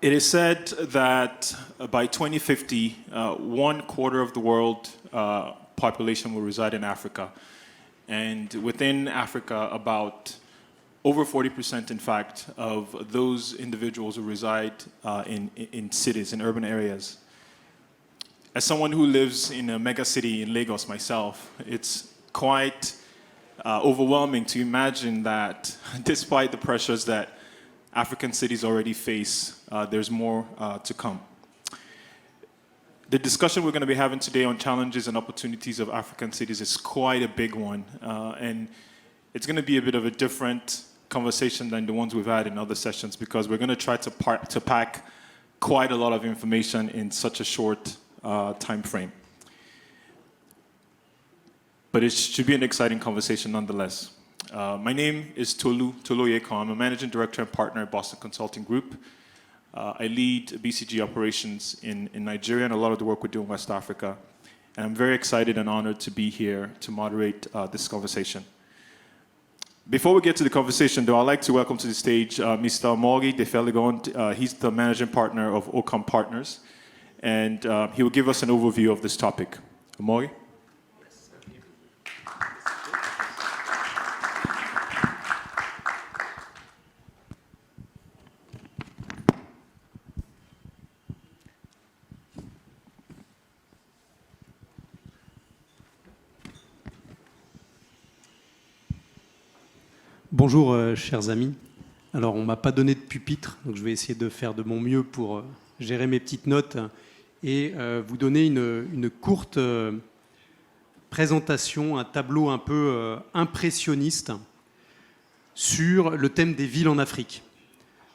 It is said that by 2050, 1/4 of the world population will reside in Africa. And within Africa, about over 40%, in fact, of those individuals will reside in cities, in urban areas. As someone who lives in a mega city in Lagos myself, it's quite overwhelming to imagine that despite the pressures that African cities already face, there's more to come. The discussion we're going to be having today on challenges and opportunities of African cities is quite a big one. And it's going to be a bit of a different conversation than the ones we've had in other sessions, because we're going to try to pack quite a lot of information in such a short time frame. But it should be an exciting conversation nonetheless. My name is Tolu Oyeko. I'm a managing director and partner at Boston Consulting Group. I lead BCG operations in Nigeria and a lot of the work we do in West Africa. And I'm very excited and honored to be here to moderate this conversation. Before we get to the conversation, though, I'd like to welcome to the stage Mr. Omogi Defeligon. He's the managing partner of Ocam Partners, and he will give us an overview of this topic. Omogi? Bonjour, chers amis. Alors, on ne m'a pas donné de pupitre, donc je vais essayer de faire de mon mieux pour gérer mes petites notes et vous donner une courte présentation, un tableau un peu impressionniste sur le thème des villes en Afrique.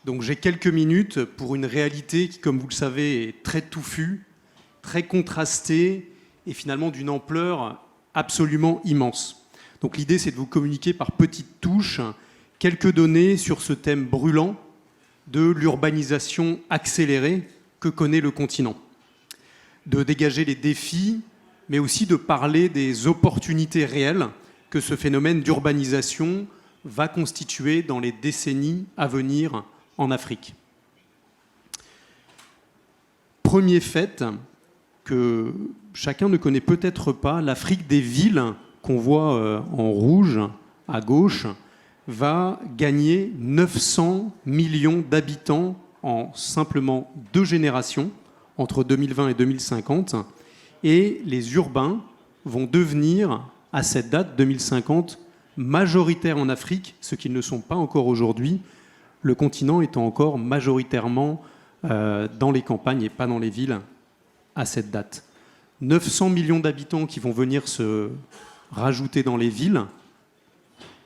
Donc, j'ai quelques minutes pour une réalité qui, comme vous le savez, est très touffue, très contrastée et finalement d'une ampleur absolument immense. Donc l'idée, c'est de vous communiquer par petites touches quelques données sur ce thème brûlant de l'urbanisation accélérée que connaît le continent. De dégager les défis, mais aussi de parler des opportunités réelles que ce phénomène d'urbanisation va constituer dans les décennies à venir en Afrique. Premier fait que chacun ne connaît peut-être pas, l'Afrique des villes qu'on voit en rouge à gauche, va gagner 900 millions d'habitants en simplement 2 générations, entre 2020 et 2050. Et les urbains vont devenir, à cette date, 2050, majoritaires en Afrique, ce qu'ils ne sont pas encore aujourd'hui, le continent étant encore majoritairement dans les campagnes et pas dans les villes à cette date. 900 millions d'habitants qui vont venir se rajouter dans les villes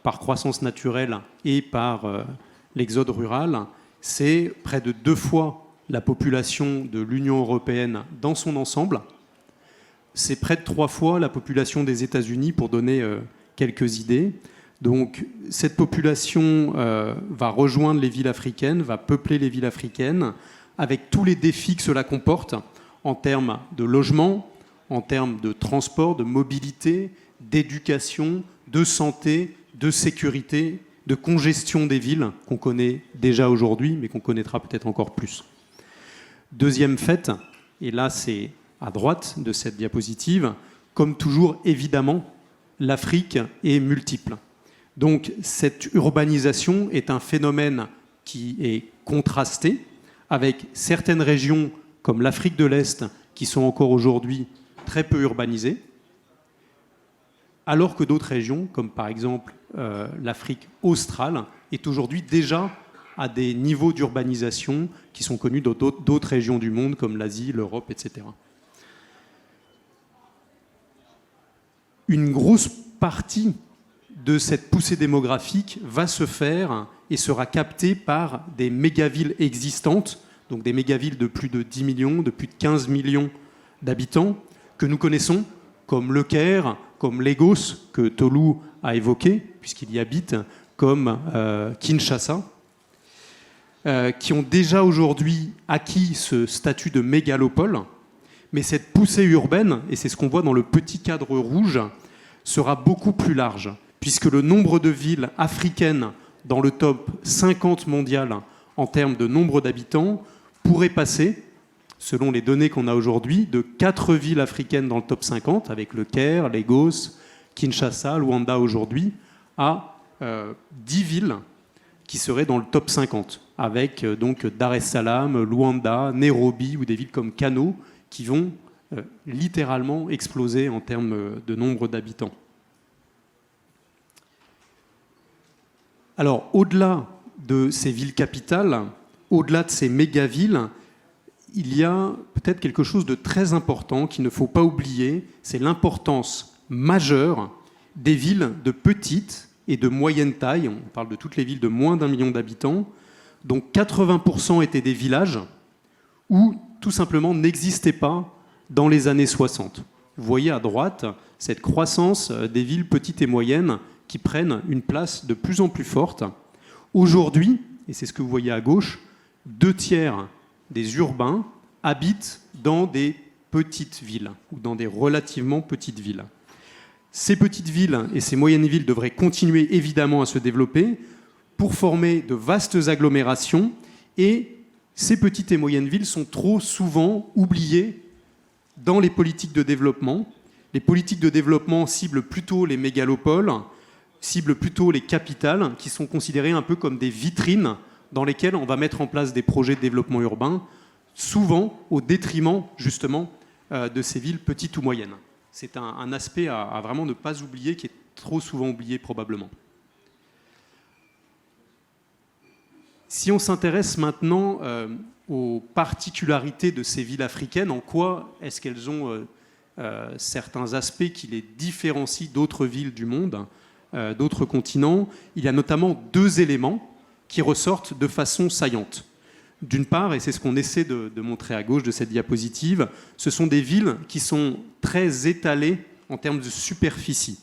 par croissance naturelle et par l'exode rural, c'est près de 2 fois la population de l'Union européenne dans son ensemble. C'est près de 3 fois la population des États-Unis, pour donner quelques idées. Donc cette population va rejoindre les villes africaines, va peupler les villes africaines, avec tous les défis que cela comporte en termes de logement, en termes de transport, de mobilité, d'éducation, de santé, de sécurité, de congestion des villes qu'on connaît déjà aujourd'hui, mais qu'on connaîtra peut-être encore plus. Deuxième fait, et là c'est à droite de cette diapositive, comme toujours, évidemment, l'Afrique est multiple. Donc cette urbanisation est un phénomène qui est contrasté, avec certaines régions comme l'Afrique de l'Est qui sont encore aujourd'hui très peu urbanisées, alors que d'autres régions, comme par exemple l'Afrique australe, est aujourd'hui déjà à des niveaux d'urbanisation qui sont connus d'autres régions du monde, comme l'Asie, l'Europe, etc. Une grosse partie de cette poussée démographique va se faire et sera captée par des mégavilles existantes, donc des mégavilles de plus de 10 millions, de plus de 15 millions d'habitants, que nous connaissons, comme Le Caire, comme Lagos, que Tolu a évoqué, puisqu'il y habite, comme Kinshasa, qui ont déjà aujourd'hui acquis ce statut de mégalopole. Mais cette poussée urbaine, et c'est ce qu'on voit dans le petit cadre rouge, sera beaucoup plus large, puisque le nombre de villes africaines dans le top 50 mondial en termes de nombre d'habitants pourrait passer, selon les données qu'on a aujourd'hui, de 4 villes africaines dans le top 50, avec le Caire, Lagos, Kinshasa, Luanda aujourd'hui, à 10 villes qui seraient dans le top 50, avec donc Dar es Salaam, Luanda, Nairobi ou des villes comme Kano qui vont littéralement exploser en termes de nombre d'habitants. Alors, au-delà de ces villes capitales, au-delà de ces méga-villes, il y a peut-être quelque chose de très important qu'il ne faut pas oublier, c'est l'importance majeure des villes de petite et de moyenne taille. On parle de toutes les villes de moins d'1 million d'habitants, dont 80% étaient des villages ou tout simplement n'existaient pas dans les années 60. Vous voyez à droite cette croissance des villes petites et moyennes qui prennent une place de plus en plus forte. Aujourd'hui, et c'est ce que vous voyez à gauche, 2/3 des urbains habitent dans des petites villes ou dans des relativement petites villes. Ces petites villes et ces moyennes villes devraient continuer évidemment à se développer pour former de vastes agglomérations, et ces petites et moyennes villes sont trop souvent oubliées dans les politiques de développement. Les politiques de développement ciblent plutôt les mégalopoles, ciblent plutôt les capitales, qui sont considérées un peu comme des vitrines dans lesquelles on va mettre en place des projets de développement urbain, souvent au détriment justement de ces villes petites ou moyennes. C'est un aspect à vraiment ne pas oublier, qui est trop souvent oublié probablement. Si on s'intéresse maintenant aux particularités de ces villes africaines, en quoi est-ce qu'elles ont certains aspects qui les différencient d'autres villes du monde, d'autres continents, il y a notamment 2 éléments qui ressortent de façon saillante. D'une part, et c'est ce qu'on essaie de montrer à gauche de cette diapositive, ce sont des villes qui sont très étalées en termes de superficie,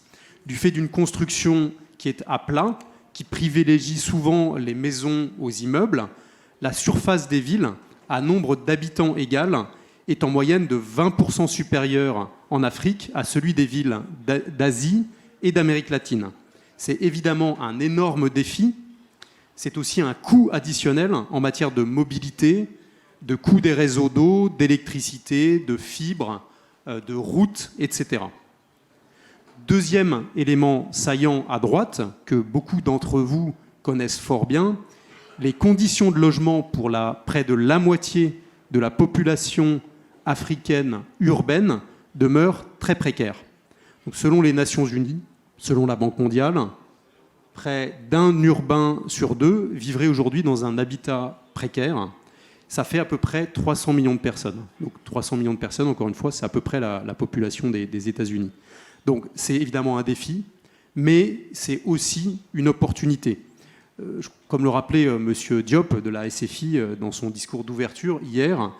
du fait d'une construction qui est à plat, qui privilégie souvent les maisons aux immeubles. La surface des villes, à nombre d'habitants égal, est en moyenne de 20% supérieur en Afrique à celui des villes d'Asie et d'Amérique latine. C'est évidemment un énorme défi. C'est aussi un coût additionnel en matière de mobilité, de coût des réseaux d'eau, d'électricité, de fibres, de routes, etc. Deuxième élément saillant à droite, que beaucoup d'entre vous connaissent fort bien, les conditions de logement pour près de la moitié de la population africaine urbaine demeurent très précaires. Donc, selon les Nations Unies, selon la Banque mondiale, près d'1 urbain sur 2 vivrait aujourd'hui dans un habitat précaire. Ça fait à peu près 300 millions de personnes. Donc 300 millions de personnes, encore une fois, c'est à peu près la population des États-Unis. Donc c'est évidemment un défi, mais c'est aussi une opportunité. Comme le rappelait M. Diop de la SFI dans son discours d'ouverture hier,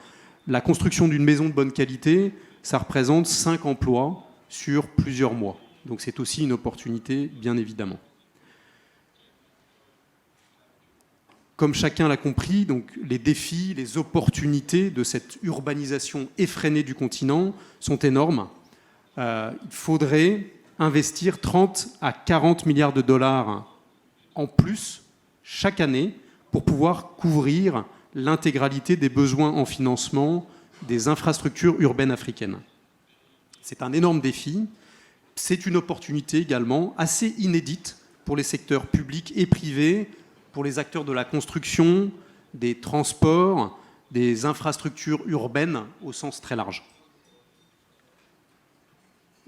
la construction d'une maison de bonne qualité, ça représente 5 emplois sur plusieurs mois. Donc c'est aussi une opportunité, bien évidemment. Comme chacun l'a compris, donc les défis, les opportunités de cette urbanisation effrénée du continent sont énormes. Il faudrait investir 30 à 40 milliards de dollars en plus chaque année pour pouvoir couvrir l'intégralité des besoins en financement des infrastructures urbaines africaines. C'est un énorme défi. C'est une opportunité également assez inédite pour les secteurs publics et privés, pour les acteurs de la construction, des transports, des infrastructures urbaines au sens très large.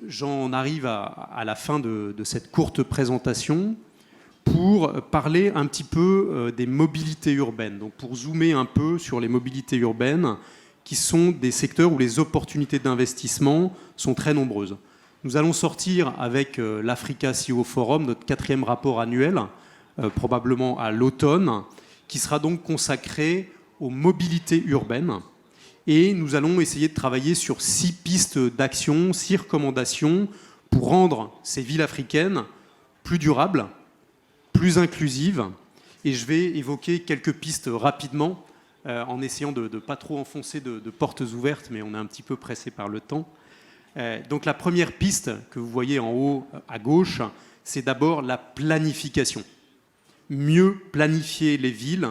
J'en arrive à la fin de cette courte présentation pour parler un petit peu des mobilités urbaines. Donc pour zoomer un peu sur les mobilités urbaines, qui sont des secteurs où les opportunités d'investissement sont très nombreuses. Nous allons sortir avec l'Africa CEO Forum, notre 4e rapport annuel, probablement à l'automne, qui sera donc consacré aux mobilités urbaines. Et nous allons essayer de travailler sur 6 pistes d'action, 6 recommandations pour rendre ces villes africaines plus durables, plus inclusives. Et je vais évoquer quelques pistes rapidement, en essayant de ne pas trop enfoncer de portes ouvertes, mais on est un petit peu pressé par le temps. Donc la première piste que vous voyez en haut à gauche, c'est d'abord la planification. Mieux planifier les villes,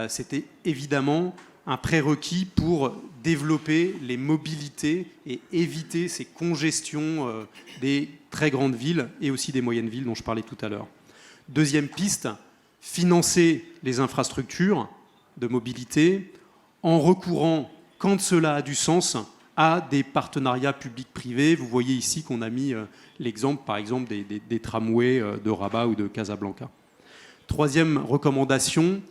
c'était évidemment un prérequis pour développer les mobilités et éviter ces congestions des très grandes villes et aussi des moyennes villes dont je parlais tout à l'heure. Deuxième piste, financer les infrastructures de mobilité en recourant, quand cela a du sens, à des partenariats publics-privés. Vous voyez ici qu'on a mis l'exemple, par exemple, des tramways de Rabat ou de Casablanca. Troisième recommandation,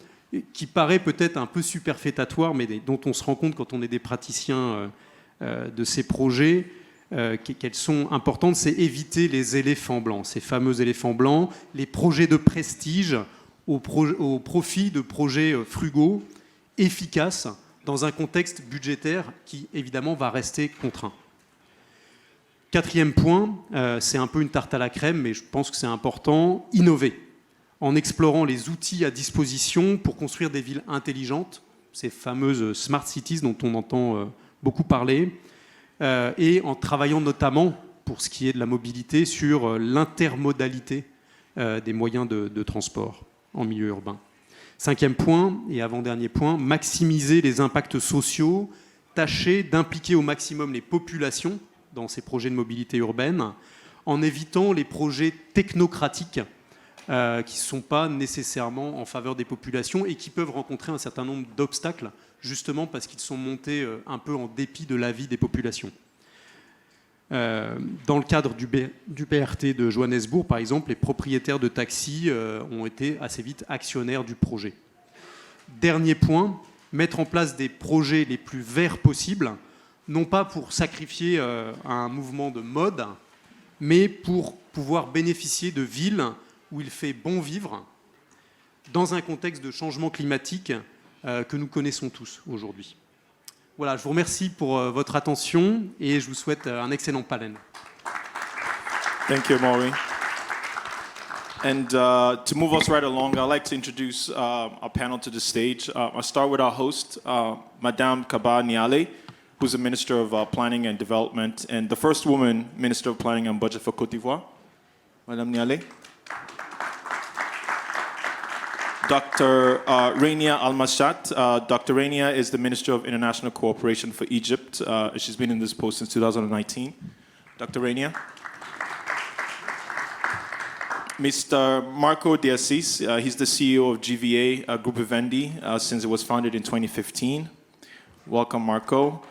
qui paraît peut-être un peu superfétatoire, mais dont on se rend compte quand on est des praticiens de ces projets, qu'elles sont importantes, c'est éviter les éléphants blancs, ces fameux éléphants blancs, les projets de prestige au profit de projets frugaux, efficaces, dans un contexte budgétaire qui, évidemment, va rester contraint. Quatrième point, c'est un peu une tarte à la crème, mais je pense que c'est important, innover, en explorant les outils à disposition pour construire des villes intelligentes, ces fameuses smart cities dont on entend beaucoup parler, et en travaillant notamment, pour ce qui est de la mobilité, sur l'intermodalité des moyens de transport en milieu urbain. Cinquième point, et avant-dernier point, maximiser les impacts sociaux, tâcher d'impliquer au maximum les populations dans ces projets de mobilité urbaine, en évitant les projets technocratiques qui ne sont pas nécessairement en faveur des populations et qui peuvent rencontrer un certain nombre d'obstacles, justement parce qu'ils sont montés un peu en dépit de l'avis des populations. Dans le cadre du BRT de Johannesburg, par exemple, les propriétaires de taxis ont été assez vite actionnaires du projet. Dernier point, mettre en place des projets les plus verts possibles, non pas pour sacrifier un mouvement de mode, mais pour pouvoir bénéficier de villes où il fait bon vivre, dans un contexte de changement climatique que nous connaissons tous aujourd'hui. Voilà, je vous remercie pour votre attention et je vous souhaite un excellent panel. Thank you, Maury. And to move us right along, I'd like to introduce our panel to the stage. I'll start with our host, Madame Kaba Niale, who's a Minister of Planning and Development and the first woman Minister of Planning and Budget for Côte d'Ivoire. Madame Niale. Dr. Rania Almashat. Dr. Rania is the Minister of International Cooperation for Egypt. She's been in this post since 2019. Dr. Rania. Mr. Marco De Assis, he's the CEO of GVA Group Vivendi since it was founded in 2015. Welcome, Marco.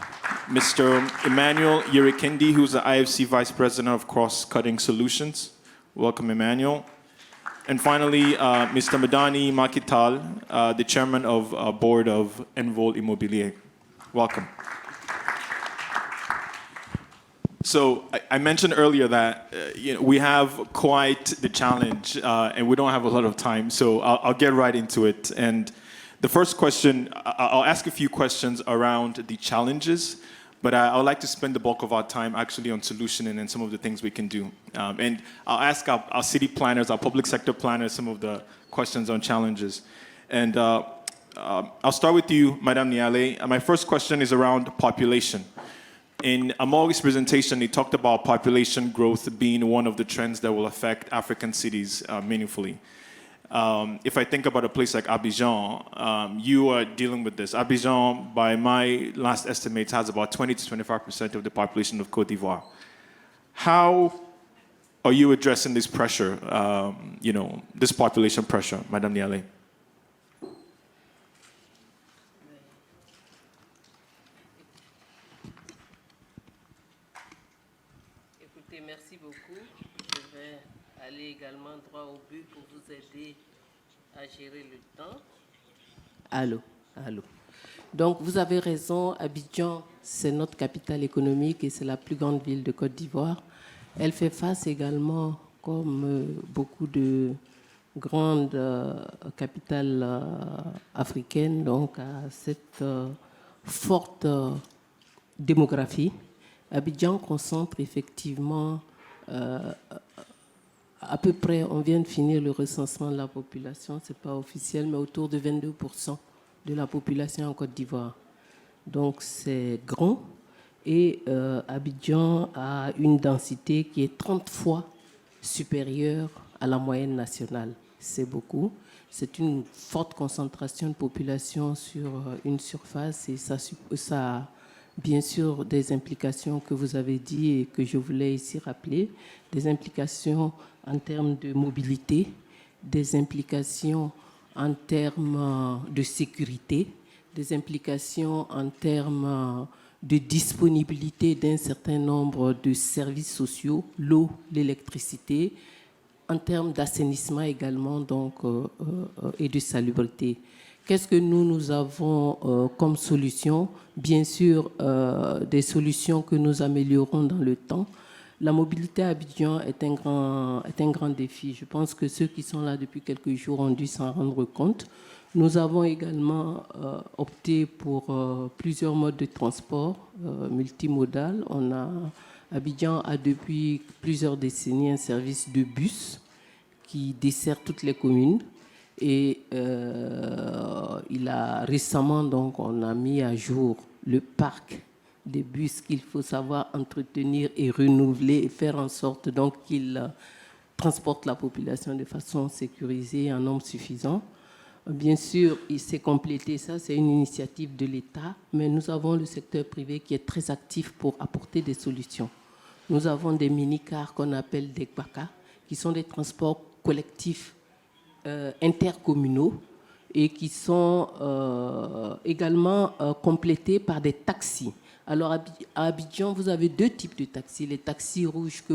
Mr. Emmanuel Yurikendi, who's the IFC Vice President of Cross-Cutting Solutions. Welcome, Emmanuel. And finally, Mr. Madani Makital, the Chairman of Board of Envol Immobilier. Welcome. So I mentioned earlier that we have quite the challenge and we don't have a lot of time, so I'll get right into it. And the first question, I'll ask a few questions around the challenges, but I would like to spend the bulk of our time actually on solutioning and some of the things we can do. And I'll ask our city planners, our public sector planners, some of the questions on challenges. And I'll start with you, Madame Niale. My first question is around population. In Amaury's presentation, he talked about population growth being one of the trends that will affect African cities meaningfully. If I think about a place like Abidjan, you are dealing with this. Abidjan, by my last estimates, has about 20 to 25% of the population of Côte d'Ivoire. How are you addressing this pressure, this population pressure, Madame Niale? Écoutez, merci beaucoup. Je vais aller également droit au but pour vous aider à gérer le temps. Allô. Donc, vous avez raison, Abidjan, c'est notre capitale économique et c'est la plus grande ville de Côte d'Ivoire. Elle fait face également, comme beaucoup de grandes capitales africaines, donc à cette forte démographie. Abidjan concentre effectivement à peu près, on vient de finir le recensement de la population, ce n'est pas officiel, mais autour de 22% de la population en Côte d'Ivoire. Donc c'est grand et Abidjan a une densité qui est 30 fois supérieure à la moyenne nationale. C'est beaucoup. C'est une forte concentration de population sur une surface et ça a bien sûr des implications que vous avez dit et que je voulais ici rappeler, des implications en termes de mobilité, des implications en termes de sécurité, des implications en termes de disponibilité d'un certain nombre de services sociaux, l'eau, l'électricité, en termes d'assainissement également donc, et de salubrité. Qu'est-ce que nous avons comme solution? Bien sûr, des solutions que nous améliorons dans le temps. La mobilité à Abidjan est un grand défi. Je pense que ceux qui sont là depuis quelques jours ont dû s'en rendre compte. Nous avons également opté pour plusieurs modes de transport multimodal. Abidjan a depuis plusieurs décennies un service de bus qui dessert toutes les communes. Et récemment, donc, on a mis à jour le parc des bus qu'il faut savoir entretenir et renouveler et faire en sorte donc qu'ils transportent la population de façon sécurisée en nombre suffisant. Bien sûr, il s'est complété, ça c'est une initiative de l'État, mais nous avons le secteur privé qui est très actif pour apporter des solutions. Nous avons des mini-cars qu'on appelle des Gbaka, qui sont des transports collectifs intercommunaux et qui sont également complétés par des taxis. Alors à Abidjan, vous avez deux types de taxis. Les taxis rouges que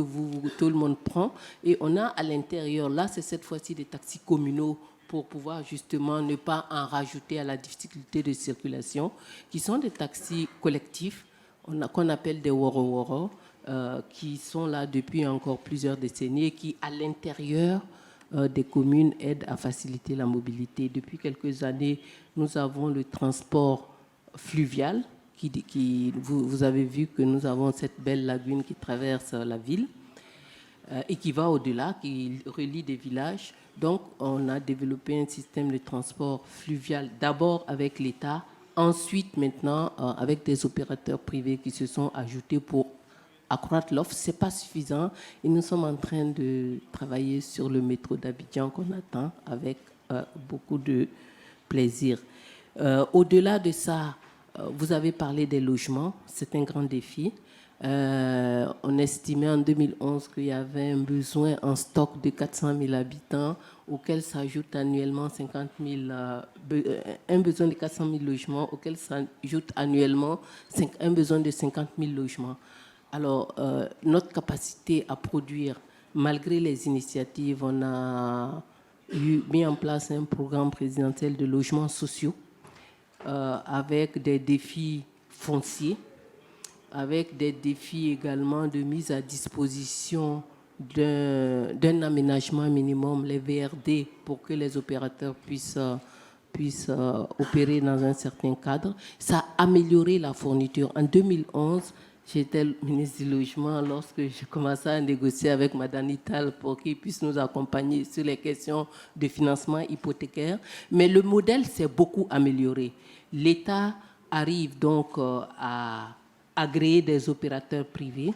tout le monde prend et on a à l'intérieur, là c'est cette fois-ci des taxis communaux pour pouvoir justement ne pas en rajouter à la difficulté de circulation, qui sont des taxis collectifs qu'on appelle des woro-woro, qui sont là depuis encore plusieurs décennies et qui, à l'intérieur des communes, aident à faciliter la mobilité. Depuis quelques années, nous avons le transport fluvial. Vous avez vu que nous avons cette belle lagune qui traverse la ville et qui va au-delà, qui relie des villages. Donc, on a développé un système de transport fluvial, d'abord avec l'État, ensuite maintenant avec des opérateurs privés qui se sont ajoutés pour accroître l'offre. Ce n'est pas suffisant et nous sommes en train de travailler sur le métro d'Abidjan qu'on attend avec beaucoup de plaisir. Au-delà de ça, vous avez parlé des logements, c'est un grand défi. On estimait en 2011 qu'il y avait un besoin en stock de 400 000 habitants, auquel s'ajoute annuellement un besoin de 400 000 logements, auquel s'ajoute annuellement un besoin de 50 000 logements. Alors, notre capacité à produire, malgré les initiatives, on a mis en place un programme présidentiel de logements sociaux avec des défis fonciers, avec des défis également de mise à disposition d'un aménagement minimum, les VRD, pour que les opérateurs puissent opérer dans un certain cadre. Ça a amélioré la fourniture. En 2011, j'étais le ministre du Logement lorsque j'ai commencé à négocier avec Mme Ital pour qu'il puisse nous accompagner sur les questions de financement hypothécaire. Mais le modèle s'est beaucoup amélioré. L'État arrive donc à agréer des opérateurs privés.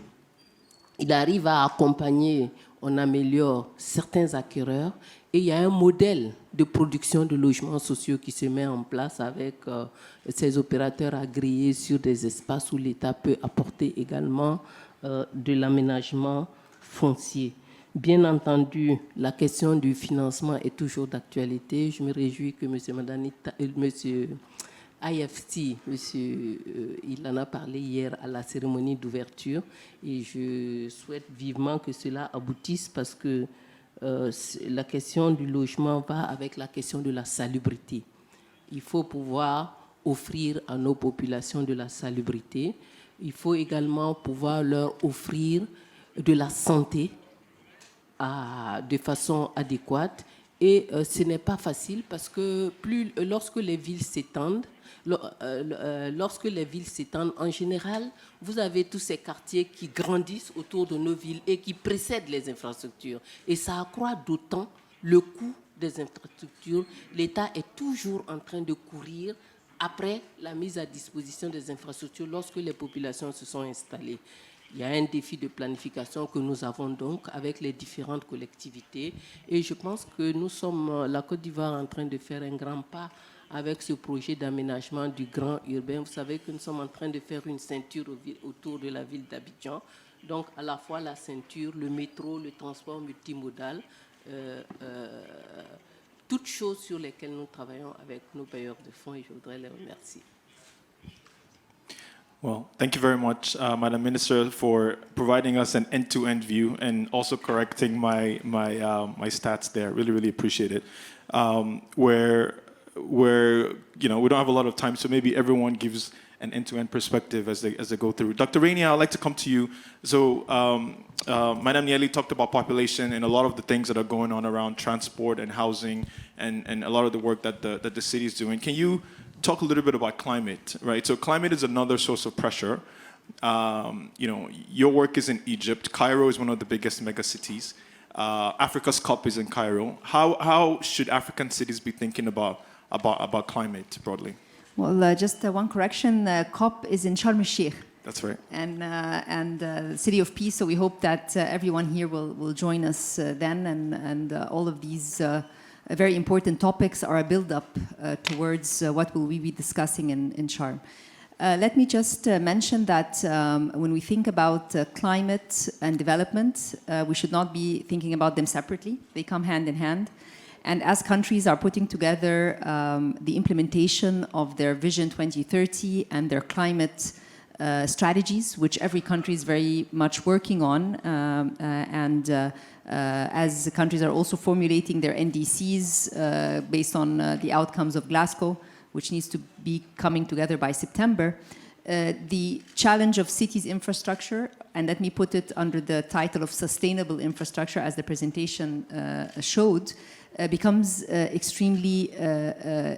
Il arrive à accompagner, on améliore certains acquéreurs et il y a un modèle de production de logements sociaux qui se met en place avec ces opérateurs agréés sur des espaces où l'État peut apporter également de l'aménagement foncier. Bien entendu, la question du financement est toujours d'actualité. Je me réjouis que M. IFT, il en a parlé hier à la cérémonie d'ouverture et je souhaite vivement que cela aboutisse parce que la question du logement va avec la question de la salubrité. Il faut pouvoir offrir à nos populations de la salubrité. Il faut également pouvoir leur offrir de la santé de façon adéquate. Et ce n'est pas facile parce que lorsque les villes s'étendent, en général, vous avez tous ces quartiers qui grandissent autour de nos villes et qui précèdent les infrastructures. Et ça accroît d'autant le coût des infrastructures. L'État est toujours en train de courir après la mise à disposition des infrastructures lorsque les populations se sont installées. Il y a un défi de planification que nous avons donc avec les différentes collectivités. Et je pense que nous sommes, la Côte d'Ivoire, en train de faire un grand pas avec ce projet d'aménagement du grand urbain. Vous savez que nous sommes en train de faire une ceinture autour de la ville d'Abidjan. Donc, à la fois la ceinture, le métro, le transport multimodal, toutes choses sur lesquelles nous travaillons avec nos bailleurs de fonds, et je voudrais les remercier. Well, thank you very much, Madam Minister, for providing us an end-to-end view and also correcting my stats there. Really, really appreciate it. Where we don't have a lot of time, so maybe everyone gives an end-to-end perspective as they go through. Dr. Rainey, I'd like to come to you. So, Madam Nieli talked about population and a lot of the things that are going on around transport and housing and a lot of the work that the city is doing. Can you talk a little bit about climate, right? So climate is another source of pressure. Your work is in Egypt. Cairo is one of the biggest mega cities. Africa's Cup is in Cairo. How should African cities be thinking about climate broadly? Well, just one correction. COP is in Sharm el-Sheikh. That's right. And the City of Peace. So we hope that everyone here will join us then, and all of these very important topics are a build-up towards what will we be discussing in Sharm. Let me just mention that when we think about climate and development, we should not be thinking about them separately. They come hand in hand. And as countries are putting together the implementation of their Vision 2030 and their climate strategies, which every country is very much working on, as countries are also formulating their NDCs based on the outcomes of Glasgow, which needs to be coming together by September, the challenge of cities' infrastructure, and let me put it under the title of sustainable infrastructure, as the presentation showed, becomes extremely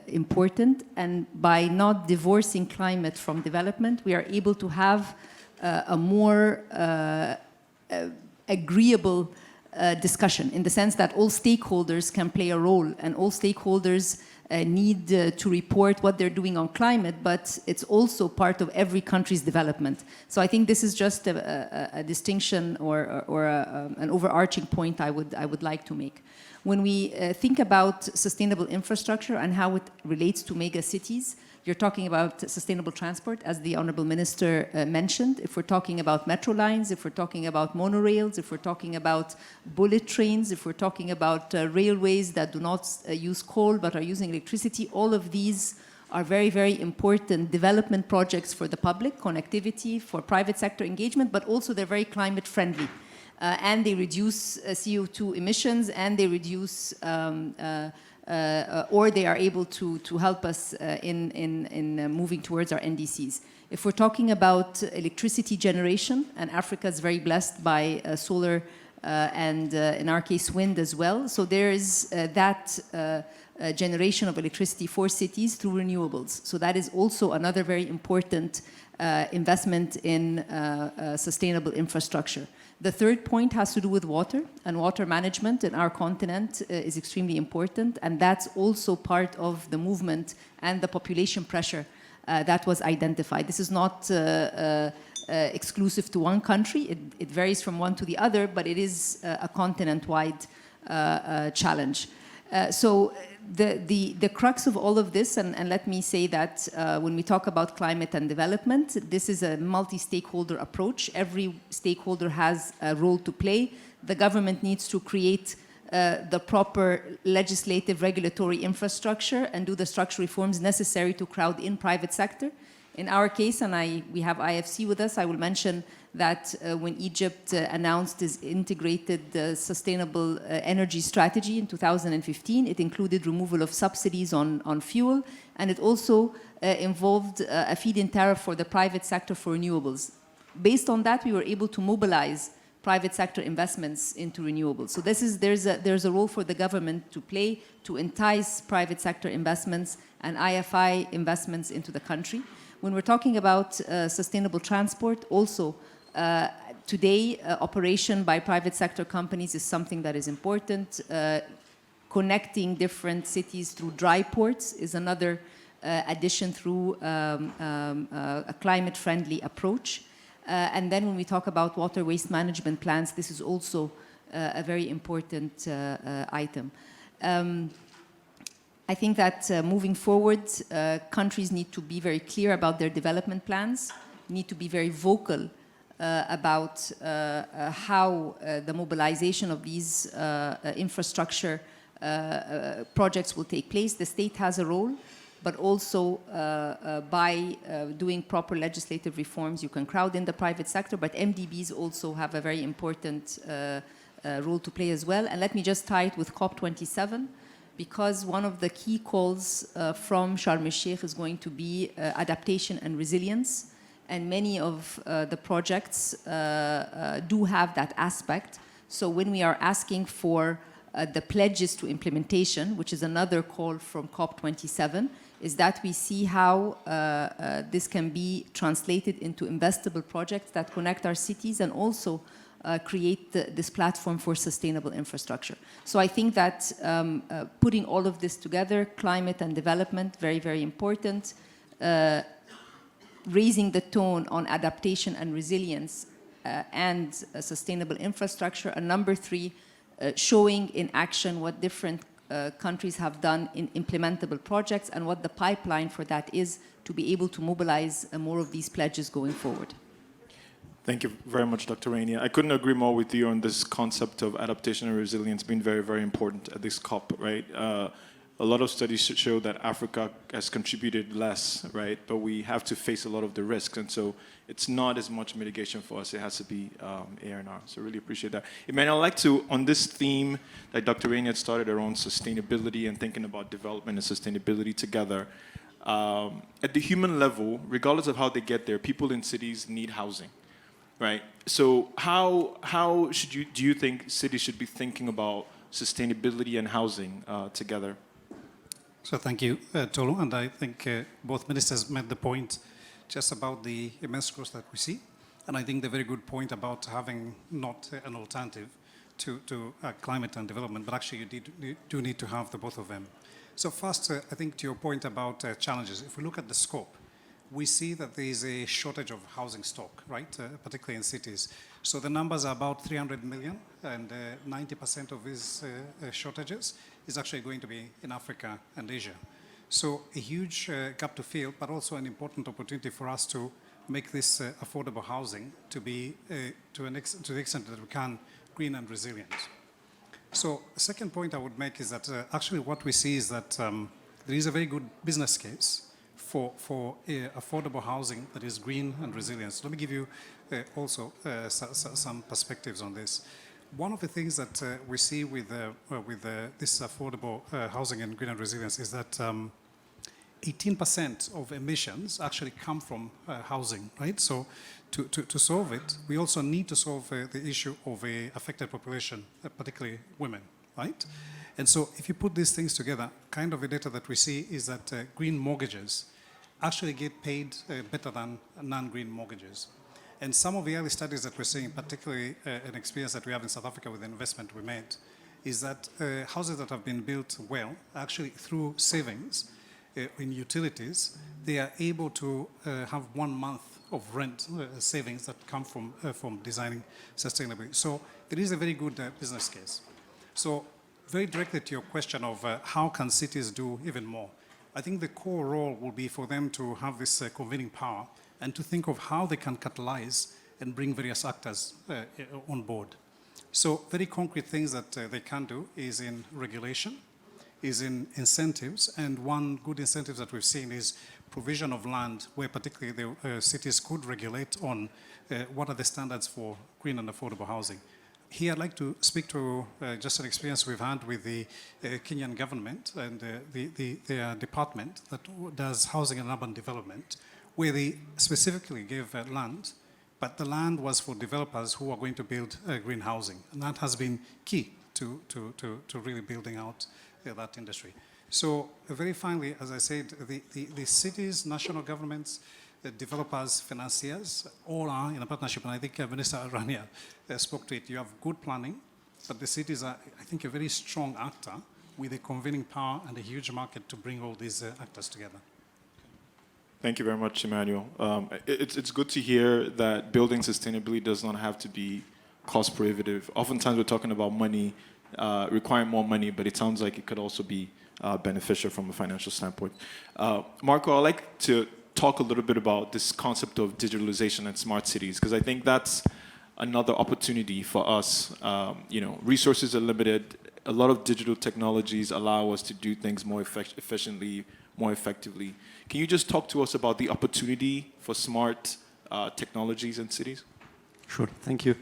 important. And by not divorcing climate from development, we are able to have a more agreeable discussion, in the sense that all stakeholders can play a role, and all stakeholders need to report what they're doing on climate, but it's also part of every country's development. So I think this is just a distinction or an overarching point I would like to make. When we think about sustainable infrastructure and how it relates to mega cities, you're talking about sustainable transport, as the Honorable Minister mentioned. If we're talking about metro lines, if we're talking about monorails, if we're talking about bullet trains, if we're talking about railways that do not use coal but are using electricity, all of these are very, very important development projects for the public, connectivity, for private sector engagement, but also they're very climate friendly. And they reduce CO2 emissions, and they reduce or they are able to help us in moving towards our NDCs. If we're talking about electricity generation, and Africa is very blessed by solar and in our case wind as well, so there is that generation of electricity for cities through renewables. So that is also another very important investment in sustainable infrastructure. The third point has to do with water, and water management in our continent is extremely important, and that's also part of the movement and the population pressure that was identified. This is not exclusive to one country. It varies from one to the other, but it is a continent-wide challenge. So the crux of all of this, and let me say that when we talk about climate and development, this is a multi-stakeholder approach. Every stakeholder has a role to play. The government needs to create the proper legislative regulatory infrastructure and do the structural reforms necessary to crowd in private sector. In our case, and we have IFC with us, I will mention that when Egypt announced its integrated sustainable energy strategy in 2015, it included removal of subsidies on fuel, and it also involved a feed-in tariff for the private sector for renewables. Based on that, we were able to mobilize private sector investments into renewables. So there's a role for the government to play to entice private sector investments and IFI investments into the country. When we're talking about sustainable transport, also today, operation by private sector companies is something that is important. Connecting different cities through dry ports is another addition through a climate-friendly approach. And then when we talk about water waste management plans, this is also a very important item. I think that moving forward, countries need to be very clear about their development plans, need to be very vocal about how the mobilization of these infrastructure projects will take place. The state has a role, but also by doing proper legislative reforms, you can crowd in the private sector, but MDBs also have a very important role to play as well. And let me just tie it with COP27, because one of the key calls from Sharm el-Sheikh is going to be adaptation and resilience. And many of the projects do have that aspect. So when we are asking for the pledges to implementation, which is another call from COP27, is that we see how this can be translated into investable projects that connect our cities and also create this platform for sustainable infrastructure. So I think that putting all of this together, climate and development, very, very important, raising the tone on adaptation and resilience and sustainable infrastructure, and number three, showing in action what different countries have done in implementable projects and what the pipeline for that is to be able to mobilize more of these pledges going forward. Thank you very much, Dr. Rania. I couldn't agree more with you on this concept of adaptation and resilience being very, very important at this COP, right? A lot of studies show that Africa has contributed less, right? But we have to face a lot of the risks. And so it's not as much mitigation for us. It has to be A&R. So really appreciate that. Emmanuel, I'd like to, on this theme that Dr. Rania had started around sustainability and thinking about development and sustainability together, at the human level, regardless of how they get there, people in cities need housing, right? So how do you think cities should be thinking about sustainability and housing together? So thank you, Tolu, and I think both ministers made the point just about the immense growth that we see, and I think the very good point about having not an alternative to climate and development, but actually you do need to have the both of them. So first, I think to your point about challenges, if we look at the scope, we see that there is a shortage of housing stock, right, particularly in cities. So the numbers are about 300 million, and 90% of these shortages is actually going to be in Africa and Asia. So a huge gap to fill, but also an important opportunity for us to make this affordable housing to be, to the extent that we can, green and resilient. So the second point I would make is that actually what we see is that there is a very good business case for affordable housing that is green and resilient. So let me give you also some perspectives on this. One of the things that we see with this affordable housing and green and resilience is that 18% of emissions actually come from housing, right? So to solve it, we also need to solve the issue of a affected population, particularly women, right? And so if you put these things together, kind of the data that we see is that green mortgages actually get paid better than non-green mortgages. And some of the early studies that we're seeing, particularly an experience that we have in South Africa with the investment we made, is that houses that have been built well, actually through savings in utilities, they are able to have 1 month of rent savings that come from designing sustainably. So it is a very good business case. So very directly to your question of how can cities do even more, I think the core role will be for them to have this convening power and to think of how they can catalyze and bring various actors on board. So very concrete things that they can do is in regulation, is in incentives, and one good incentive that we've seen is provision of land, where particularly the cities could regulate on what are the standards for green and affordable housing. Here I'd like to speak to just an experience we've had with the Kenyan government and their department that does housing and urban development, where they specifically gave land, but the land was for developers who are going to build green housing. And that has been key to really building out that industry. So very finally, as I said, the cities, national governments, developers, financiers, all are in a partnership. And I think Minister Rania spoke to it. You have good planning, but the cities are, I think, a very strong actor with a convening power and a huge market to bring all these actors together. Thank you very much, Emmanuel. It's good to hear that building sustainably does not have to be cost prohibitive. Oftentimes we're talking about money, requiring more money, but it sounds like it could also be beneficial from a financial standpoint. Marco, I'd like to talk a little bit about this concept of digitalization and smart cities, because I think that's another opportunity for us. Resources are limited. A lot of digital technologies allow us to do things more efficiently, more effectively. Can you just talk to us about the opportunity for smart technologies in cities? Sure, thank you.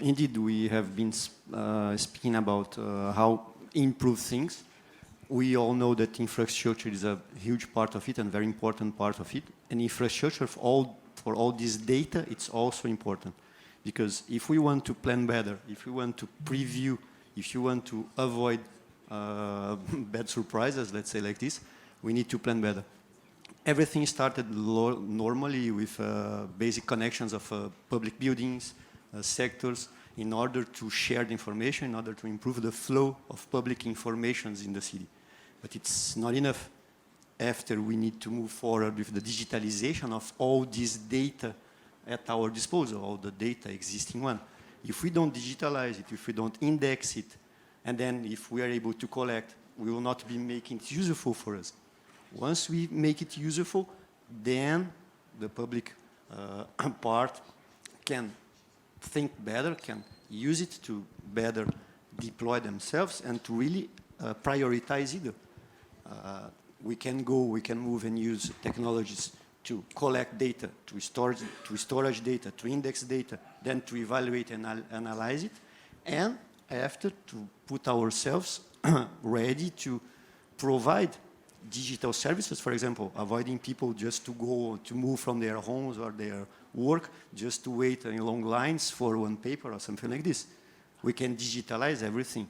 Indeed, we have been speaking about how improve things. We all know that infrastructure is a huge part of it and very important part of it. And infrastructure for all this data, it's also important. Because if we want to plan better, if we want to preview, if you want to avoid bad surprises, let's say like this, we need to plan better. Everything started normally with basic connections of public buildings, sectors, in order to share the information, in order to improve the flow of public informations in the city. But it's not enough. After, we need to move forward with the digitalization of all this data at our disposal, all the data existing one. If we don't digitalize it, if we don't index it, and then if we are able to collect, we will not be making it useful for us. Once we make it useful, then the public part can think better, can use it to better deploy themselves and to really prioritize it. We can move and use technologies to collect data, to storage data, to index data, then to evaluate and analyze it, and after to put ourselves ready to provide digital services, for example, avoiding people just to move from their homes or their work, just to wait in long lines for one paper or something like this. We can digitalize everything.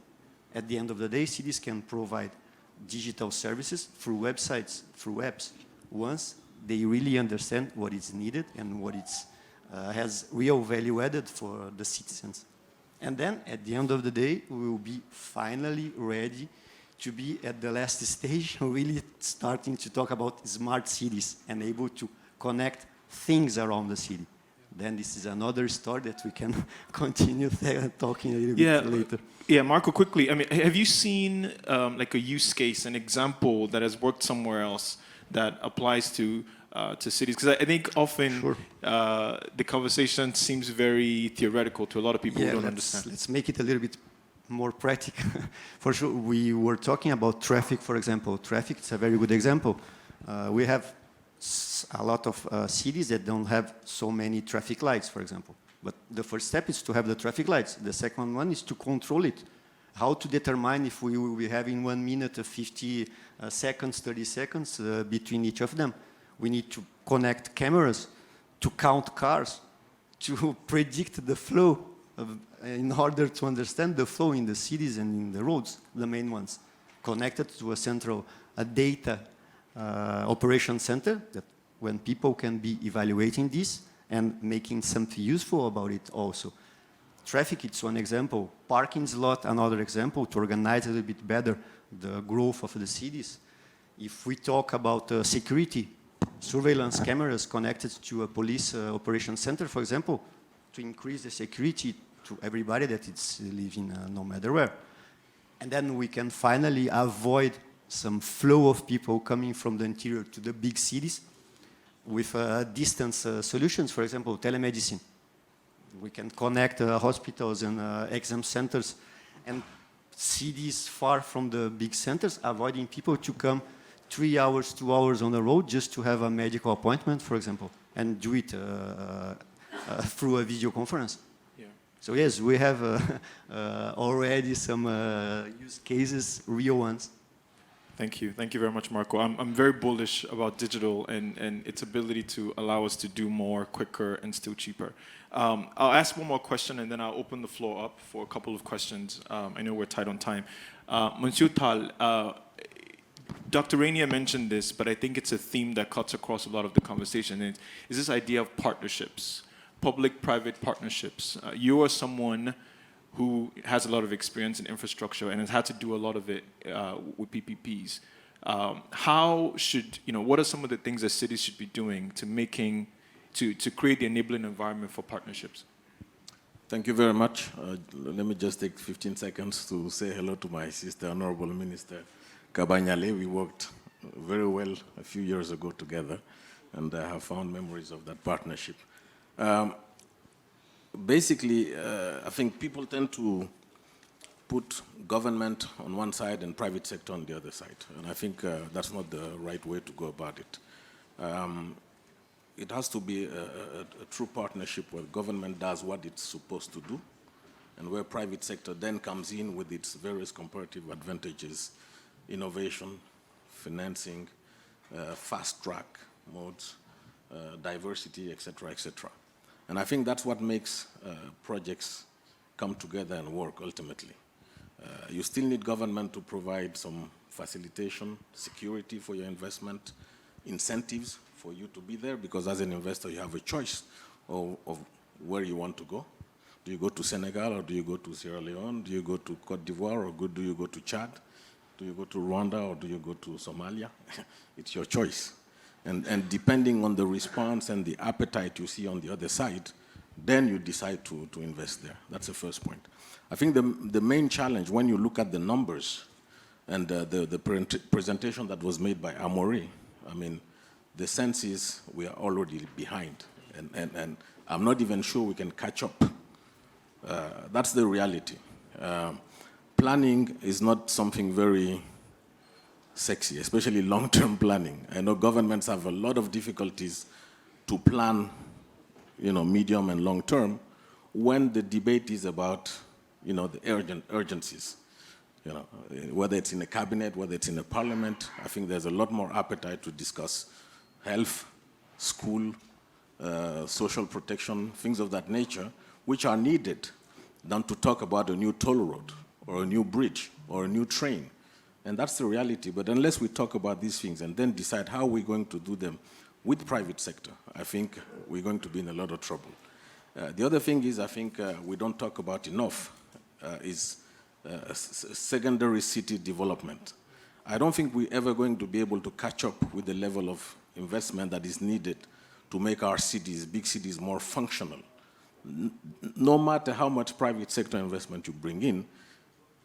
At the end of the day, cities can provide digital services through websites, through apps, once they really understand what is needed and what has real value added for the citizens. And then, at the end of the day, we will be finally ready to be at the last stage, really starting to talk about smart cities and able to connect things around the city. Then this is another story that we can continue talking a little bit later. Yeah, Marco, quickly, I mean, have you seen like a use case, an example that has worked somewhere else that applies to cities? Because I think often the conversation seems very theoretical to a lot of people who don't understand. Let's make it a little bit more practical. For sure, we were talking about traffic, for example. Traffic is a very good example. We have a lot of cities that don't have so many traffic lights, for example. But the first step is to have the traffic lights. The second one is to control it. How to determine if we will be having 1 minute, 50 seconds, 30 seconds between each of them. We need to connect cameras, to count cars, to predict the flow in order to understand the flow in the cities and in the roads, the main ones, connected to a central data operation center that when people can be evaluating this and making something useful about it also. Traffic, it's one example. Parking slot, another example, to organize a little bit better the growth of the cities. If we talk about security, surveillance cameras connected to a police operation center, for example, to increase the security to everybody that is living no matter where. And then we can finally avoid some flow of people coming from the interior to the big cities with distance solutions, for example, telemedicine. We can connect hospitals and exam centers and cities far from the big centers, avoiding people to come 3 hours, 2 hours on the road just to have a medical appointment, for example, and do it through a video conference. Yeah. So yes, we have already some use cases, real ones. Thank you. Thank you very much, Marco. I'm very bullish about digital and its ability to allow us to do more quicker and still cheaper. I'll ask one more question and then I'll open the floor up for a couple of questions. I know we're tight on time. Monsieur Tal, Dr. Rainier mentioned this, but I think it's a theme that cuts across a lot of the conversation. Is this idea of partnerships, public-private partnerships. You are someone who has a lot of experience in infrastructure and has had to do a lot of it with PPPs. How should, what are some of the things that cities should be doing to create the enabling environment for partnerships? Thank you very much. Let me just take 15 seconds to say hello to my sister, Honorable Minister Kabanyale. We worked very well a few years ago together, and I have found memories of that partnership. Basically, I think people tend to put government on one side and private sector on the other side, and I think that's not the right way to go about it. It has to be a true partnership where government does what it's supposed to do, and where private sector then comes in with its various comparative advantages, innovation, financing, fast-track modes, diversity, etc., etc. And I think that's what makes projects come together and work ultimately. You still need government to provide some facilitation, security for your investment, incentives for you to be there, because as an investor you have a choice of where you want to go. Do you go to Senegal, or do you go to Sierra Leone? Do you go to Cote d'Ivoire, or do you go to Chad? Do you go to Rwanda, or do you go to Somalia? It's your choice. And depending on the response and the appetite you see on the other side, then you decide to invest there. That's the first point. I think the main challenge, when you look at the numbers and the presentation that was made by Amaury, I mean, the sense is we are already behind, and I'm not even sure we can catch up. That's the reality. Planning is not something very sexy, especially long-term planning. I know governments have a lot of difficulties to plan, medium and long-term, when the debate is about, the urgencies. Whether it's in a cabinet, whether it's in a parliament, I think there's a lot more appetite to discuss health, school, social protection, things of that nature, which are needed, than to talk about a new toll road or a new bridge or a new train. And that's the reality. But unless we talk about these things and then decide how we're going to do them with private sector, I think we're going to be in a lot of trouble. The other thing is, I think we don't talk about enough, is secondary city development. I don't think we're ever going to be able to catch up with the level of investment that is needed to make our cities, big cities, more functional. No matter how much private sector investment you bring in,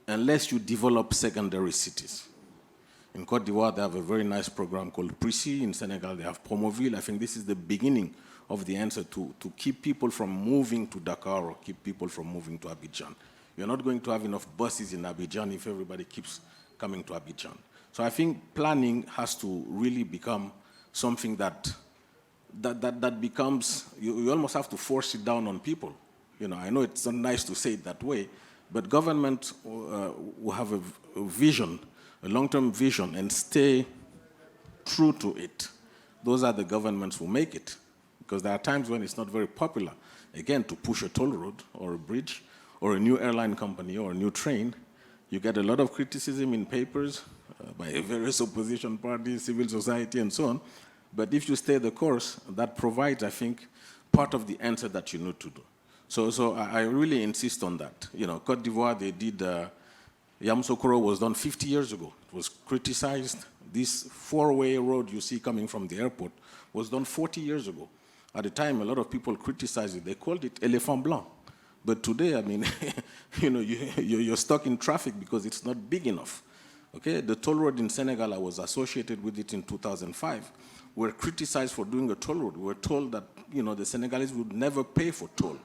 unless you develop secondary cities. In Cote d'Ivoire, they have a very nice program called Prissy. In Senegal, they have Promoville. I think this is the beginning of the answer to keep people from moving to Dakar or keep people from moving to Abidjan. You're not going to have enough buses in Abidjan if everybody keeps coming to Abidjan. So I think planning has to really become something that becomes, you almost have to force it down on people. I know it's not nice to say it that way, but government will have a vision, a long-term vision, and stay true to it. Those are the governments who make it. Because there are times when it's not very popular, again, to push a toll road or a bridge or a new airline company or a new train. You get a lot of criticism in papers by various opposition parties, civil society, and so on. But if you stay the course, that provides, I think, part of the answer that you need to do. So I really insist on that. Cote d'Ivoire, they did, Yamoussoukro was done 50 years ago. It was criticized. This four-way road you see coming from the airport was done 40 years ago. At the time, a lot of people criticized it. They called it Elephant Blanc. But today, I mean, you're stuck in traffic because it's not big enough. Okay, the toll road in Senegal, I was associated with it in 2005. We were criticized for doing a toll road. We were told that, the Senegalese would never pay for toll.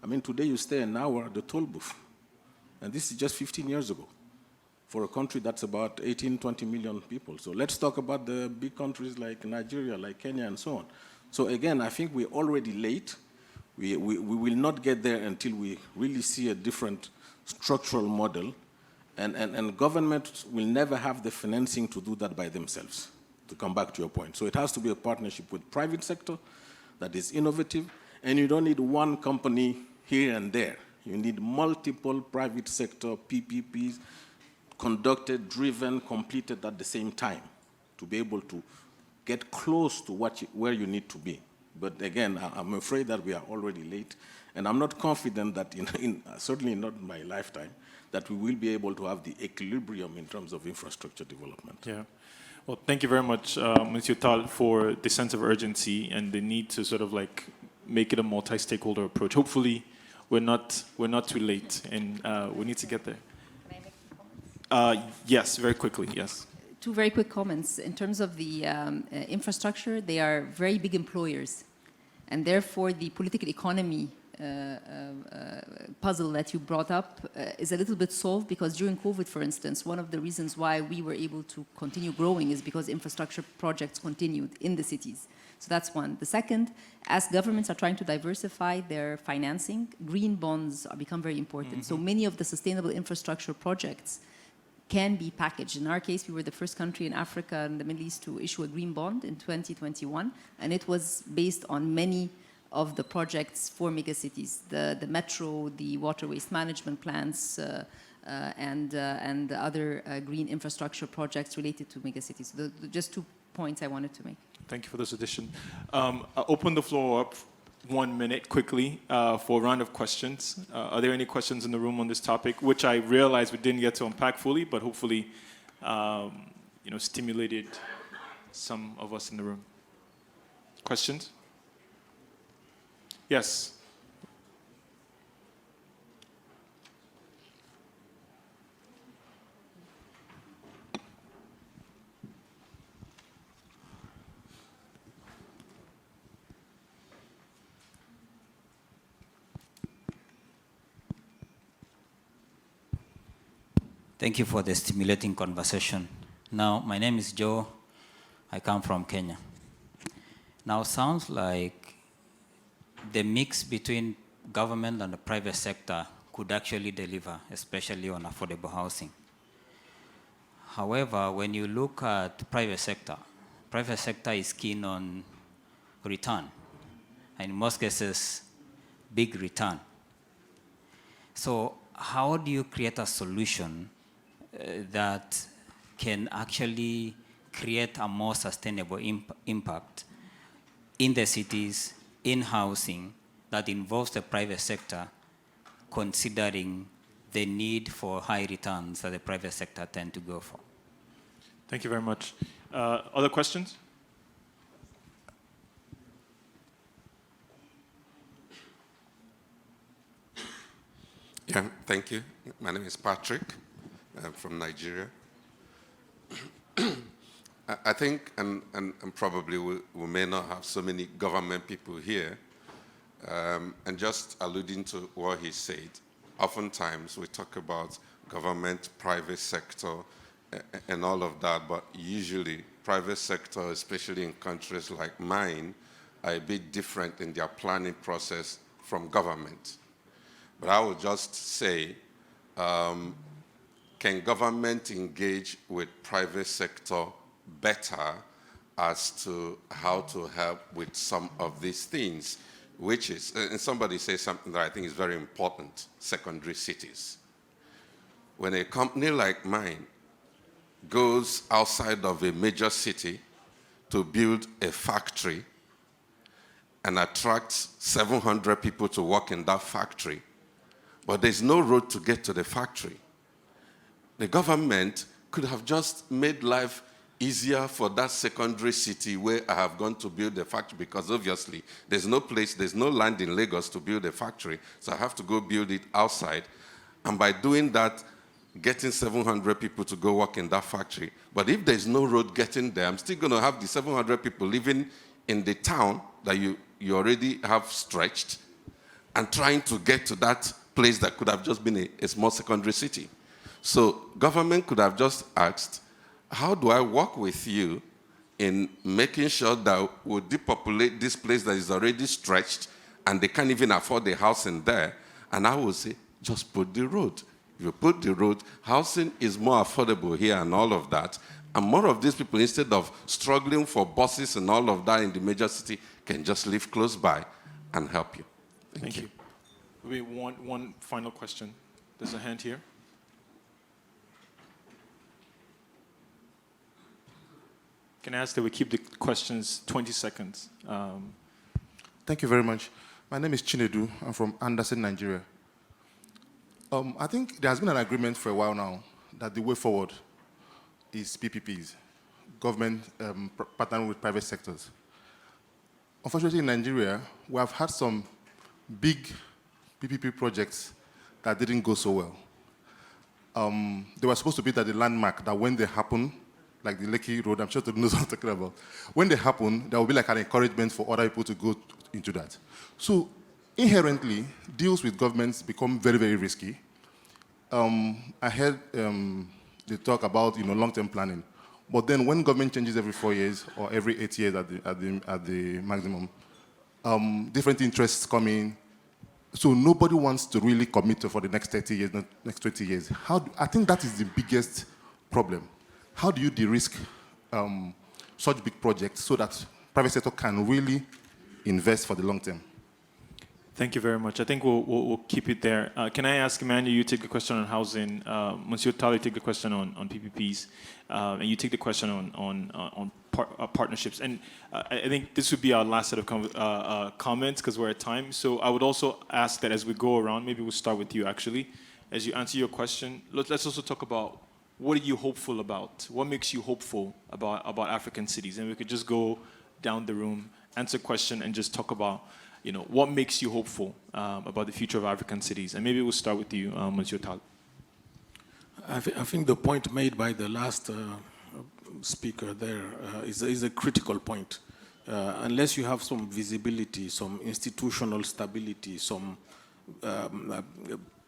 I mean, today you stay an hour at the toll booth. And this is just 15 years ago for a country that's about 18, 20 million people. So let's talk about the big countries like Nigeria, like Kenya, and so on. So again, I think we're already late. We will not get there until we really see a different structural model. And government will never have the financing to do that by themselves, to come back to your point. So it has to be a partnership with private sector that is innovative. And you don't need one company here and there. You need multiple private sector PPPs conducted, driven, completed at the same time to be able to get close to where you need to be. But again, I'm afraid that we are already late. And I'm not confident that, certainly not in my lifetime, that we will be able to have the equilibrium in terms of infrastructure development. Yeah. Well, thank you very much, Monsieur Tal, for the sense of urgency and the need to sort of like make it a multi-stakeholder approach. Hopefully, we're not too late, and we need to get there. Can I make some comments? Yes, very quickly. Yes. Two very quick comments. In terms of the infrastructure, they are very big employers. And therefore, the political economy puzzle that you brought up is a little bit solved, because during COVID, for instance, one of the reasons why we were able to continue growing is because infrastructure projects continued in the cities. So that's one. The second, as governments are trying to diversify their financing, green bonds become very important. So many of the sustainable infrastructure projects can be packaged. In our case, we were the first country in Africa and the Middle East to issue a green bond in 2021, and it was based on many of the projects for megacities, the metro, the water waste management plants, and other green infrastructure projects related to megacities. Just 2 points I wanted to make. Thank you for this addition. I'll open the floor up 1 minute quickly for a round of questions. Are there any questions in the room on this topic, which I realize we didn't get to unpack fully, but hopefully, stimulated some of us in the room? Questions? Yes. Thank you for the stimulating conversation. Now, my name is Joe. I come from Kenya. Now, sounds like the mix between government and the private sector could actually deliver, especially on affordable housing. However, when you look at private sector is keen on return, and in most cases, big return. So how do you create a solution that can actually create a more sustainable impact in the cities, in housing, that involves the private sector, considering the need for high returns that the private sector tend to go for? Thank you very much. Other questions? Yeah, thank you. My name is Patrick. I'm from Nigeria. I think, and probably we may not have so many government people here, and just alluding to what he said, oftentimes we talk about government, private sector, and all of that, but usually private sector, especially in countries like mine, are a bit different in their planning process from government. But I would just say, can government engage with private sector better as to how to help with some of these things, which is, and somebody says something that I think is very important, secondary cities. When a company like mine goes outside of a major city to build a factory and attracts 700 people to work in that factory, but there's no road to get to the factory, the government could have just made life easier for that secondary city where I have gone to build a factory, because obviously there's no place, there's no land in Lagos to build a factory, so I have to go build it outside. And by doing that, getting 700 people to go work in that factory. But if there's no road getting there, I'm still going to have the 700 people living in the town that you already have stretched and trying to get to that place that could have just been a small secondary city. So government could have just asked, how do I work with you in making sure that we'll depopulate this place that is already stretched and they can't even afford the housing there? And I will say, just put the road. If you put the road, housing is more affordable here and all of that. And more of these people, instead of struggling for buses and all of that in the major city, can just live close by and help you. Thank you. We want one final question. There's a hand here. Can I ask that we keep the questions 20 seconds? Thank you very much. My name is Chinedu. I'm from Anderson, Nigeria. I think there has been an agreement for a while now that the way forward is PPPs, government partnering with private sectors. Unfortunately, in Nigeria, we have had some big PPP projects that didn't go so well. They were supposed to be that the landmark that when they happen, like the Lekki Road, I'm sure you know what I'm talking about. When they happen, there will be like an encouragement for other people to go into that. So inherently, deals with governments become very, very risky. I heard they talk about long-term planning, but then when government changes every 4 years or every 8 years at the maximum, different interests come in. So nobody wants to really commit to for the next 30 years, next 20 years. I think that is the biggest problem. How do you de-risk such big projects so that private sector can really invest for the long term? Thank you very much. I think we'll keep it there. Can I ask Emmanuel, you take the question on housing, Monsieur Tali take the question on PPPs, and you take the question on partnerships. And I think this would be our last set of comments because we're at time. So I would also ask that as we go around, maybe we'll start with you actually. As you answer your question, let's also talk about what are you hopeful about? What makes you hopeful about African cities? And we could just go down the room, answer a question, and just talk about what makes you hopeful about the future of African cities? And maybe we'll start with you, Monsieur Tal. I think the point made by the last speaker there is a critical point. Unless you have some visibility, some institutional stability, some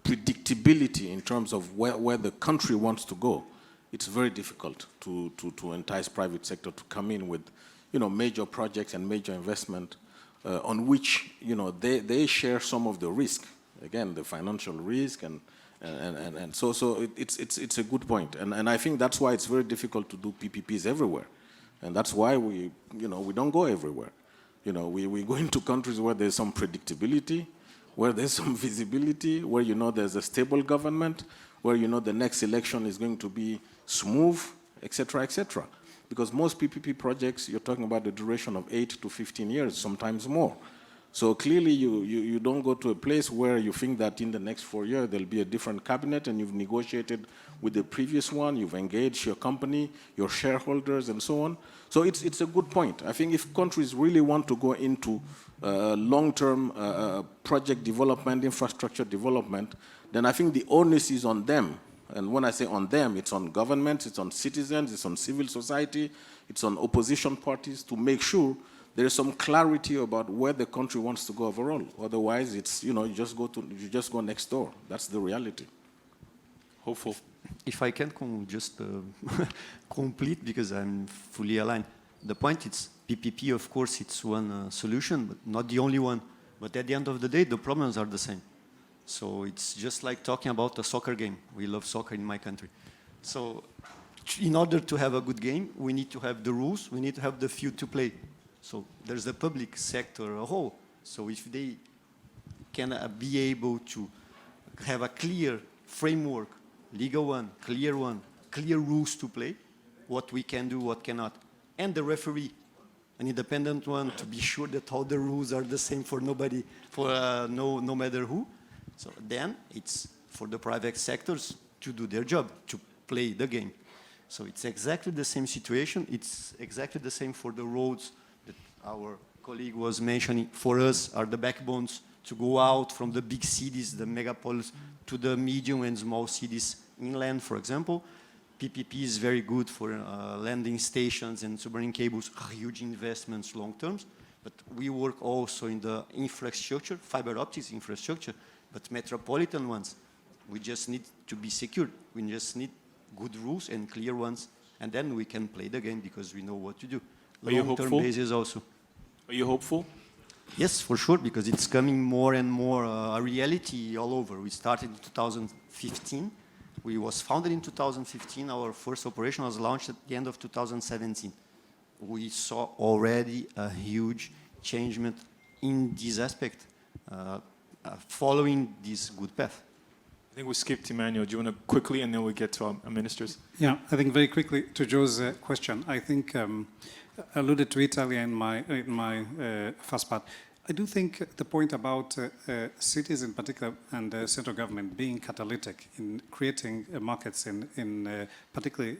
predictability in terms of where the country wants to go, it's very difficult to entice private sector to come in with major projects and major investment on which they share some of the risk, again the financial risk and so it's a good point, and I think that's why it's very difficult to do PPPs everywhere, and that's why we don't go everywhere. We go into countries where there's some predictability, where there's some visibility, where there's a stable government, where the next election is going to be smooth, etc., etc. Because most PPP projects, you're talking about the duration of 8 to 15 years, sometimes more. So clearly you don't go to a place where you think that in the next 4 years there'll be a different cabinet and you've negotiated with the previous one, you've engaged your company, your shareholders, and so on. So it's a good point. I think if countries really want to go into long-term project development, infrastructure development, then I think the onus is on them. And when I say on them, it's on governments, it's on citizens, it's on civil society, it's on opposition parties to make sure there is some clarity about where the country wants to go overall. Otherwise, it's you just go next door. That's the reality. Hopeful. If I can just complete, because I'm fully aligned. The point is PPP, of course, it's one solution, but not the only one. But at the end of the day, the problems are the same. So it's just like talking about a soccer game. We love soccer in my country. So in order to have a good game, we need to have the rules, we need to have the field to play. So there's the public sector as a whole. So if they can be able to have a clear framework, legal one, clear rules to play, what we can do, what cannot, and the referee, an independent one, to be sure that all the rules are the same for nobody, for no matter who. So then it's for the private sectors to do their job, to play the game. So it's exactly the same situation. It's exactly the same for the roads that our colleague was mentioning. For us, are the backbones to go out from the big cities, the megapolis, to the medium and small cities inland, for example. PPP is very good for landing stations and submarine cables, huge investments long terms. But we work also in the infrastructure, fiber optics infrastructure, but metropolitan ones. We just need to be secured. We just need good rules and clear ones, and then we can play the game because we know what to do. Long-term basis also. Are you hopeful? Yes, for sure, because it's coming more and more a reality all over. We started in 2015. We was founded in 2015. Our first operation was launched at the end of 2017. We saw already a huge changement in this aspect, following this good path. I think we skipped Emmanuel. Do you want to quickly, and then we'll get to our ministers? Yeah, I think very quickly to Joe's question. I think I alluded to it earlier in my first part. I do think the point about cities in particular and central government being catalytic in creating markets in particularly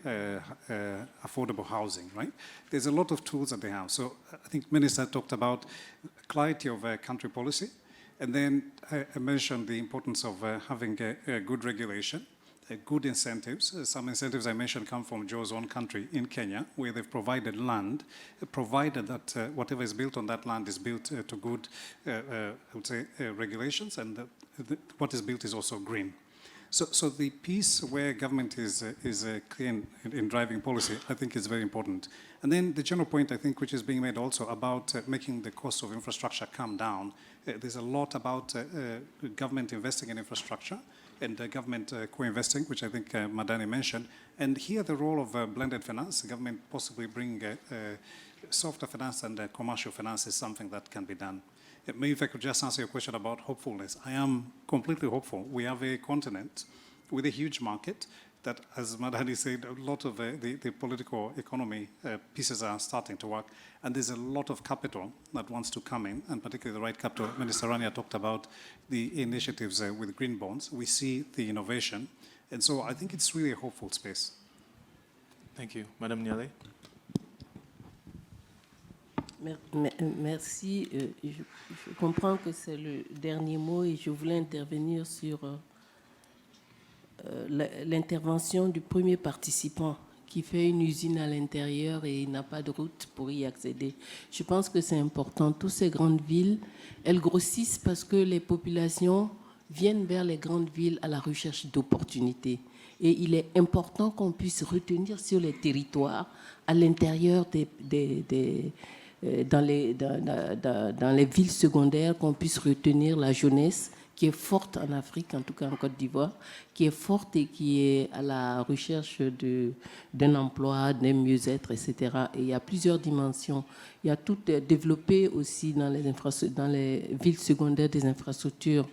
affordable housing, right? There's a lot of tools that they have. So I think Minister talked about clarity of country policy, and then I mentioned the importance of having a good regulation, good incentives. Some incentives I mentioned come from Joe's own country in Kenya, where they've provided land, provided that whatever is built on that land is built to good, I would say, regulations, and what is built is also green. So the piece where government is clear in driving policy, I think is very important. And then the general point, I think, which is being made also about making the cost of infrastructure come down. There's a lot about government investing in infrastructure, and government co-investing, which I think Madani mentioned. And here the role of blended finance, the government possibly bring softer finance and commercial finance is something that can be done. Maybe if I could just answer your question about hopefulness. I am completely hopeful. We have a continent with a huge market that, as Madani said, a lot of the political economy pieces are starting to work. And there's a lot of capital that wants to come in, and particularly the right capital. Minister Rania talked about the initiatives with green bonds. We see the innovation. And so I think it's really a hopeful space. Thank you. Madame Niale? Merci. Je comprends que c'est le dernier mot et je voulais intervenir sur l'intervention du premier participant qui fait une usine à l'intérieur et il n'a pas de route pour y accéder. Je pense que c'est important. Toutes ces grandes villes, elles grossissent parce que les populations viennent vers les grandes villes à la recherche d'opportunités. Et il est important qu'on puisse retenir sur les territoires, à l'intérieur dans les villes secondaires, qu'on puisse retenir la jeunesse qui est forte en Afrique, en tout cas en Côte d'Ivoire, qui est forte et qui est à la recherche d'un emploi, d'un mieux-être, etc. Et il y a plusieurs dimensions. Il y a tout développé aussi dans les villes secondaires des infrastructures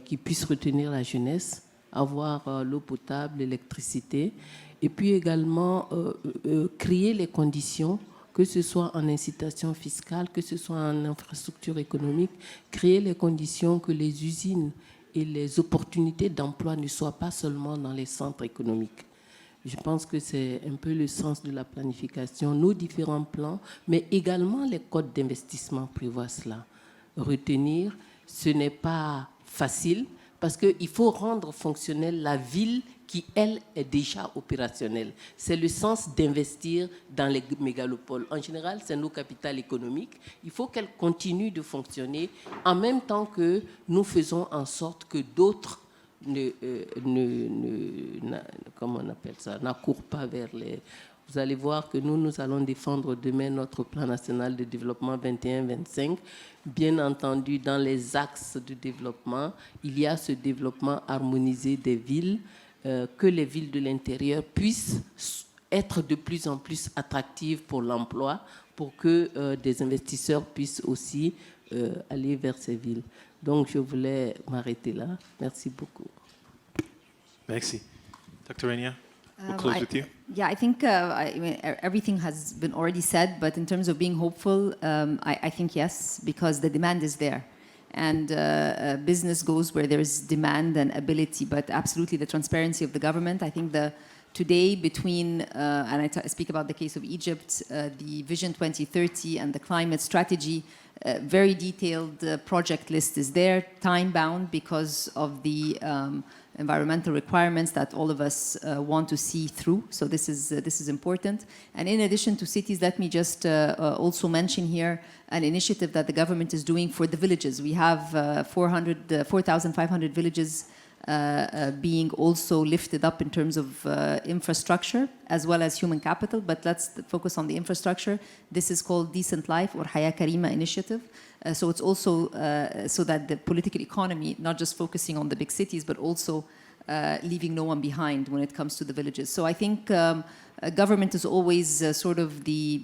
qui puissent retenir la jeunesse, avoir l'eau potable, l'électricité, et puis également créer les conditions, que ce soit en incitation fiscale, que ce soit en infrastructure économique, créer les conditions que les usines et les opportunités d'emploi ne soient pas seulement dans les centres économiques. Je pense que c'est un peu le sens de la planification, nos différents plans, mais également les codes d'investissement prévoient cela. Retenir, ce n'est pas facile, parce qu'il faut rendre fonctionnelle la ville qui, elle, est déjà opérationnelle. C'est le sens d'investir dans les mégalopoles. En général, c'est nos capitales économiques. Il faut qu'elles continuent de fonctionner en même temps que nous faisons en sorte que d'autres comment on appelle ça, n'accourent pas vers les... Vous allez voir que nous allons défendre demain notre plan national de développement 21-25. Bien entendu, dans les axes de développement, il y a ce développement harmonisé des villes, que les villes de l'intérieur puissent être de plus en plus attractives pour l'emploi, pour que des investisseurs puissent aussi aller vers ces villes. Donc, je voulais m'arrêter là. Merci beaucoup. Merci. Dr. Rania, we'll close with you. Yeah, I think everything has been already said, but in terms of being hopeful, I think yes, because the demand is there. And business goes where there's demand and ability, but absolutely the transparency of the government. I think today between, and I speak about the case of Egypt, the Vision 2030 and the climate strategy, very detailed project list is there, time-bound because of the environmental requirements that all of us want to see through. So this is important. And in addition to cities, let me just also mention here an initiative that the government is doing for the villages. We have 4,500 villages being also lifted up in terms of infrastructure as well as human capital, but let's focus on the infrastructure. This is called Decent Life or Haya Karima initiative. So it's also so that the political economy, not just focusing on the big cities, but also leaving no one behind when it comes to the villages. So I think government is always sort of the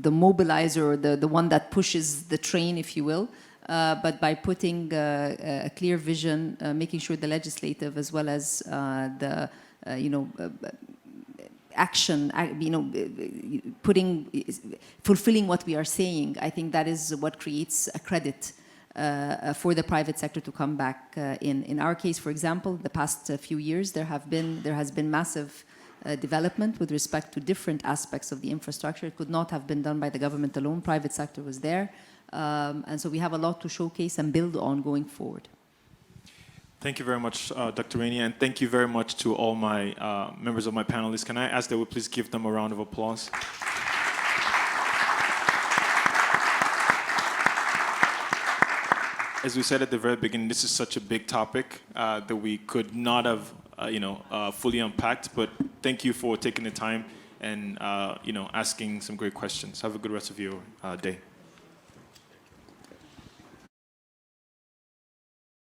mobilizer, or the one that pushes the train, if you will. But by putting a clear vision, making sure the legislative as well as action, fulfilling what we are saying. I think that is what creates a credit for the private sector to come back in. In our case, for example, the past few years, there has been massive development with respect to different aspects of the infrastructure. It could not have been done by the government alone. Private sector was there. And so we have a lot to showcase and build on going forward. Thank you very much, Dr. Rainey, and thank you very much to all my members of my panelists. Can I ask that we please give them a round of applause? As we said at the very beginning, this is such a big topic that we could not have, fully unpacked. But thank you for taking the time and, asking some great questions. Have a good rest of your day.